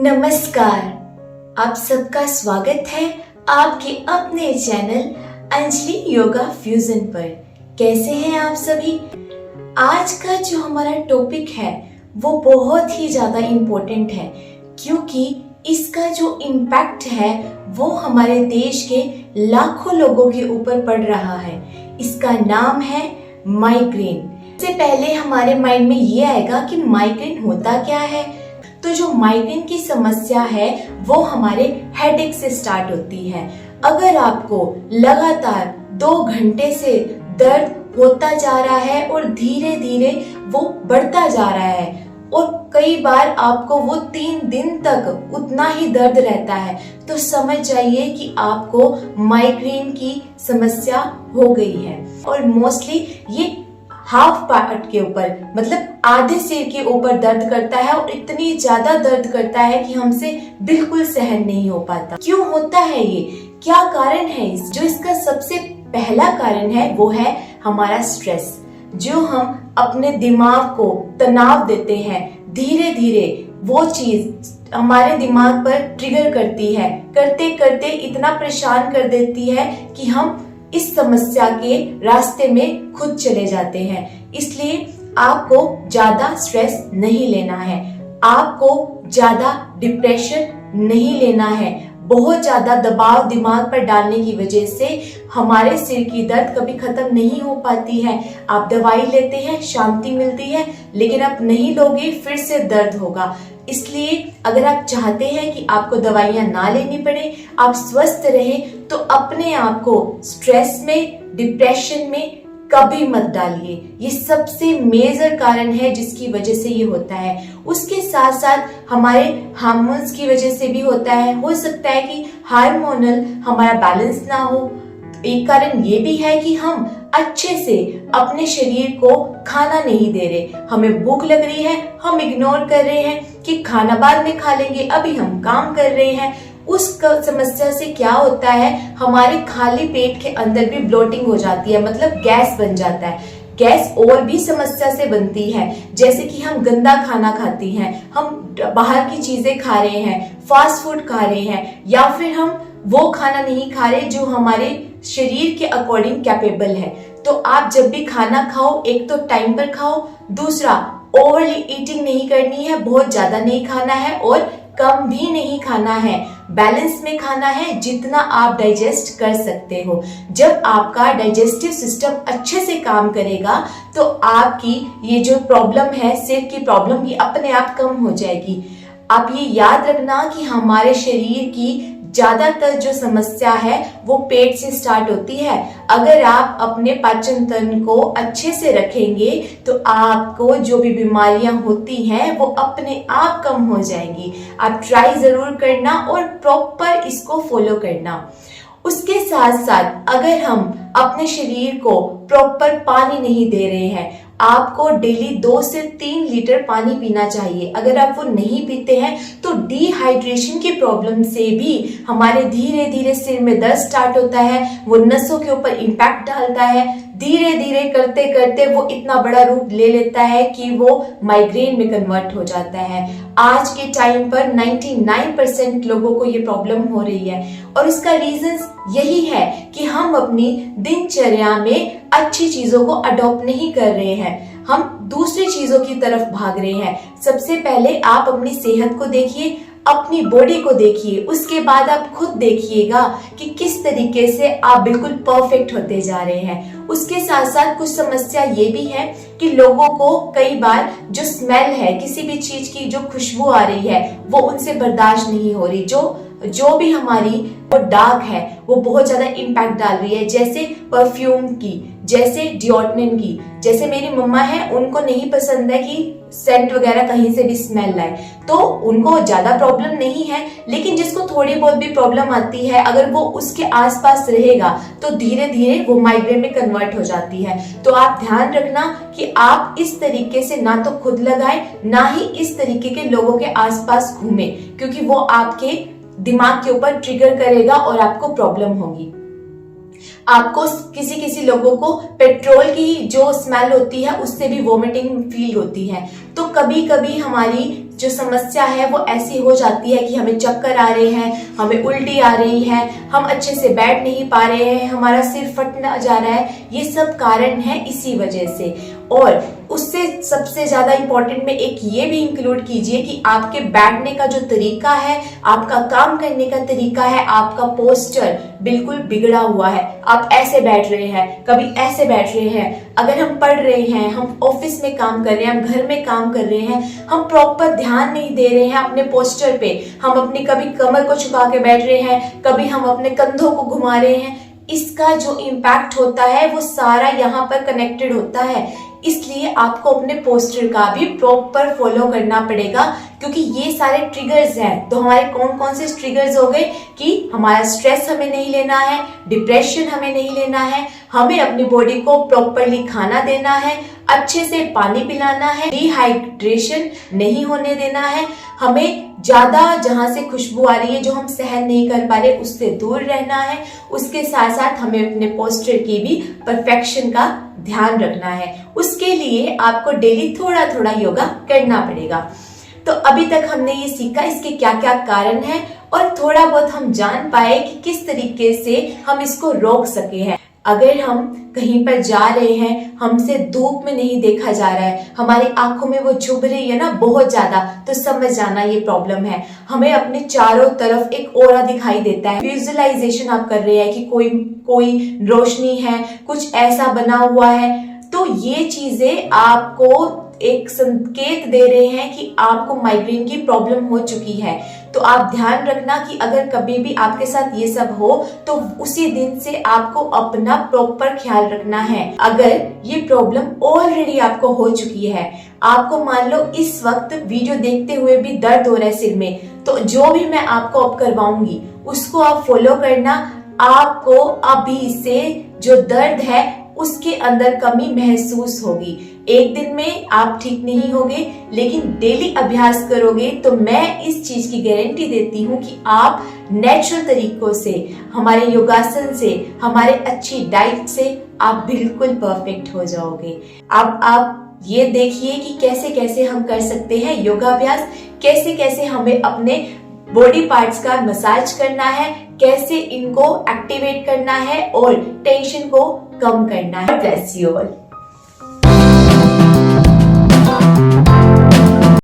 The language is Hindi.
नमस्कार, आप सबका स्वागत है आपके अपने चैनल अंजलि योगा फ्यूजन पर। कैसे हैं आप सभी? आज का जो हमारा टॉपिक है वो बहुत ही ज्यादा इम्पोर्टेंट है, क्योंकि इसका जो इम्पैक्ट है वो हमारे देश के लाखों लोगों के ऊपर पड़ रहा है। इसका नाम है माइग्रेन। इससे पहले हमारे माइंड में ये आएगा कि माइग्रेन होता क्या है। तो जो माइग्रेन की समस्या है वो हमारे हेडेक से स्टार्ट होती है। अगर आपको लगातार 2 घंटे से दर्द होता जा रहा है और धीरे धीरे वो बढ़ता जा रहा है और कई बार आपको वो 3 दिन तक उतना ही दर्द रहता है, तो समझ जाइए कि आपको माइग्रेन की समस्या हो गई है। और मोस्टली ये हाफ पार्ट के ऊपर, मतलब आधे सिर के ऊपर दर्द करता है और इतनी ज्यादा दर्द करता है कि हमसे बिल्कुल सहन नहीं हो पाता। क्यों होता है ये? क्या कारण है जो इसका सबसे पहला कारण है वो है हमारा स्ट्रेस। जो हम अपने दिमाग को तनाव देते हैं, धीरे धीरे वो चीज हमारे दिमाग पर ट्रिगर करती है, करते करते इतना परेशान कर देती है कि हम इस समस्या के रास्ते में खुद चले जाते हैं। इसलिए आपको ज्यादा स्ट्रेस नहीं लेना है, आपको ज्यादा डिप्रेशन नहीं लेना है। बहुत ज्यादा दबाव दिमाग पर डालने की वजह से हमारे सिर की दर्द कभी खत्म नहीं हो पाती है। आप दवाई लेते हैं, शांति मिलती है, लेकिन आप नहीं लोगे फिर से दर्द होगा। इसलिए अगर आप चाहते हैं कि आपको दवाइयां ना लेनी पड़े, आप स्वस्थ रहे, तो अपने आप को स्ट्रेस में, डिप्रेशन में कभी मत डालिए। ये सबसे मेजर कारण है जिसकी वजह से ये होता है। उसके साथ साथ हमारे हार्मोन्स की वजह से भी होता है। हो सकता है कि हार्मोनल हमारा बैलेंस ना हो। एक कारण ये भी है कि हम अच्छे से अपने शरीर को खाना नहीं दे रहे। हमें भूख लग रही है, हम इग्नोर कर रहे हैं कि खाना बाद में खा लेंगे, अभी हम काम कर रहे हैं। उस समस्या से क्या होता है, हमारे खाली पेट के अंदर भी ब्लोटिंग हो जाती है, मतलब गैस बन जाता है। गैस और भी समस्या से बनती है, जैसे कि हम गंदा खाना खाते हैं, हम बाहर की चीजें खा रहे हैं, फास्ट फूड खा रहे हैं, या फिर हम वो खाना नहीं खा रहे जो हमारे शरीर के अकॉर्डिंग कैपेबल है। तो आप जब भी खाना खाओ, एक तो टाइम पर खाओ, दूसरा ओवरली ईटिंग नहीं करनी है, बहुत ज्यादा नहीं खाना है और कम भी नहीं खाना है। बैलेंस में खाना है, जितना आप डाइजेस्ट कर सकते हो। जब आपका डाइजेस्टिव सिस्टम अच्छे से काम करेगा तो आपकी ये जो प्रॉब्लम है, सिर की प्रॉब्लम, ये अपने आप कम हो जाएगी। आप ये याद रखना कि हमारे शरीर की ज्यादातर जो समस्या है वो पेट से स्टार्ट होती है। अगर आप अपने पाचन तंत्र को अच्छे से रखेंगे तो आपको जो भी बीमारियां होती हैं वो अपने आप कम हो जाएंगी। आप ट्राई जरूर करना और प्रॉपर इसको फॉलो करना। उसके साथ साथ अगर हम अपने शरीर को प्रॉपर पानी नहीं दे रहे हैं, आपको डेली 2 से 3 लीटर पानी पीना चाहिए। अगर आप वो नहीं पीते हैं तो डिहाइड्रेशन की प्रॉब्लम से भी हमारे धीरे धीरे सिर में दर्द स्टार्ट होता है, वो नसों के ऊपर इम्पैक्ट डालता है। धीरे धीरे करते करते वो इतना बड़ा रूप ले लेता है कि वो माइग्रेन में कन्वर्ट हो जाता है। आज के टाइम पर 99% लोगों को ये प्रॉब्लम हो रही है और इसका रीजन यही है कि हम अपनी दिनचर्या में अच्छी चीजों को अडॉप्ट नहीं कर रहे हैं, हम दूसरी चीजों की तरफ भाग रहे हैं। सबसे पहले आप अपनी सेहत को देखिए, अपनी बॉडी को देखिए, उसके बाद आप खुद देखिएगा कि किस तरीके से आप बिल्कुल परफेक्ट होते जा रहे हैं। उसके साथ साथ कुछ समस्या ये भी है कि लोगों को कई बार जो स्मेल है, किसी भी चीज की जो खुशबू आ रही है वो उनसे बर्दाश्त नहीं हो रही। जो भी हमारी वो डार्क है वो बहुत ज्यादा इम्पैक्ट डाल रही है, जैसे परफ्यूम की, जैसे डिओड्रेंट की। जैसे मेरी मम्मा है, उनको नहीं पसंद है कि सेंट वगैरह कहीं से भी स्मेल आए, तो उनको ज्यादा प्रॉब्लम नहीं है। लेकिन जिसको थोड़ी बहुत भी प्रॉब्लम आती है, अगर वो उसके आसपास रहेगा तो धीरे धीरे वो माइग्रेन में कन्वर्ट हो जाती है। तो आप ध्यान रखना कि आप इस तरीके से ना तो खुद लगाएं, ना ही इस तरीके के लोगों के आसपास घूमें, क्योंकि वो आपके दिमाग के ऊपर ट्रिगर करेगा और आपको प्रॉब्लम होगी। आपको किसी लोगों को पेट्रोल की जो स्मेल होती है उससे भी वोमिटिंग फील होती है। तो कभी कभी हमारी जो समस्या है वो ऐसी हो जाती है कि हमें चक्कर आ रहे हैं, हमें उल्टी आ रही है, हम अच्छे से बैठ नहीं पा रहे हैं, हमारा सिर फटना जा रहा है, ये सब कारण है इसी वजह से। और उससे सबसे ज्यादा इंपॉर्टेंट में एक ये भी इंक्लूड कीजिए कि आपके बैठने का जो तरीका है, आपका काम करने का तरीका है, आपका पोस्चर बिल्कुल बिगड़ा हुआ है। आप ऐसे बैठ रहे हैं, कभी ऐसे बैठ रहे हैं। अगर हम पढ़ रहे हैं, हम ऑफिस में काम कर रहे हैं, हम घर में काम कर रहे हैं, हम प्रॉपर ध्यान नहीं दे रहे हैं अपने पोस्चर पे, हम अपनी कभी कमर को झुका के बैठ रहे हैं, कभी हम अपने कंधों को घुमा रहे हैं, इसका जो इम्पैक्ट होता है वो सारा यहाँ पर कनेक्टेड होता है। इसलिए आपको अपने पोस्चर का भी प्रॉपर फॉलो करना पड़ेगा, क्योंकि ये सारे ट्रिगर्स हैं। तो हमारे कौन कौन से ट्रिगर्स हो गए कि हमारा स्ट्रेस हमें नहीं लेना है, डिप्रेशन हमें नहीं लेना है, हमें अपनी बॉडी को प्रॉपरली खाना देना है, अच्छे से पानी पिलाना है, डिहाइड्रेशन नहीं होने देना है, हमें ज्यादा जहां से खुशबू आ रही है जो हम सहन नहीं कर पा रहे उससे दूर रहना है। उसके साथ साथ हमें अपने पोस्चर की भी परफेक्शन का ध्यान रखना है। उसके लिए आपको डेली थोड़ा थोड़ा योगा करना पड़ेगा। तो अभी तक हमने ये सीखा इसके क्या क्या कारण हैं और थोड़ा बहुत हम जान पाए कि किस तरीके से हम इसको रोक सके हैं। अगर हम कहीं पर जा रहे हैं, हमसे धूप में नहीं देखा जा रहा है, हमारी आंखों में वो चुभ रही है ना बहुत ज्यादा, तो समझ जाना ये प्रॉब्लम है। हमें अपने चारों तरफ एक ऑरा दिखाई देता है, विजुअलाइजेशन आप कर रहे हैं कि कोई रोशनी है, कुछ ऐसा बना हुआ है, तो ये चीजें आपको एक संकेत दे रहे हैं कि आपको माइग्रेन की प्रॉब्लम हो चुकी है। तो आप ध्यान रखना कि अगर कभी भी आपके साथ ये सब हो तो उसी दिन से आपको अपना प्रॉपर ख्याल रखना है। अगर ये प्रॉब्लम ऑलरेडी आपको हो चुकी है, आपको मान लो इस वक्त वीडियो देखते हुए भी दर्द हो रहा है सिर में, तो जो भी मैं आपको अब करवाऊंगी उसको आप फॉलो करना। आपको अभी से जो दर्द है उसके अंदर कमी महसूस होगी। एक दिन में आप ठीक नहीं होगे, लेकिन डेली अभ्यास करोगे तो मैं इस चीज की गारंटी देती हूँ कि आप नेचुरल तरीकों से, हमारे योगासन से, हमारे अच्छी डाइट से आप बिल्कुल परफेक्ट हो जाओगे। अब आप ये देखिए कि कैसे कैसे हम कर सकते हैं योगाभ्यास, कैसे कैसे हमें अपने बॉडी पार्ट्स का मसाज करना है, कैसे इनको एक्टिवेट करना है और टेंशन को कम करना है। Bless you all.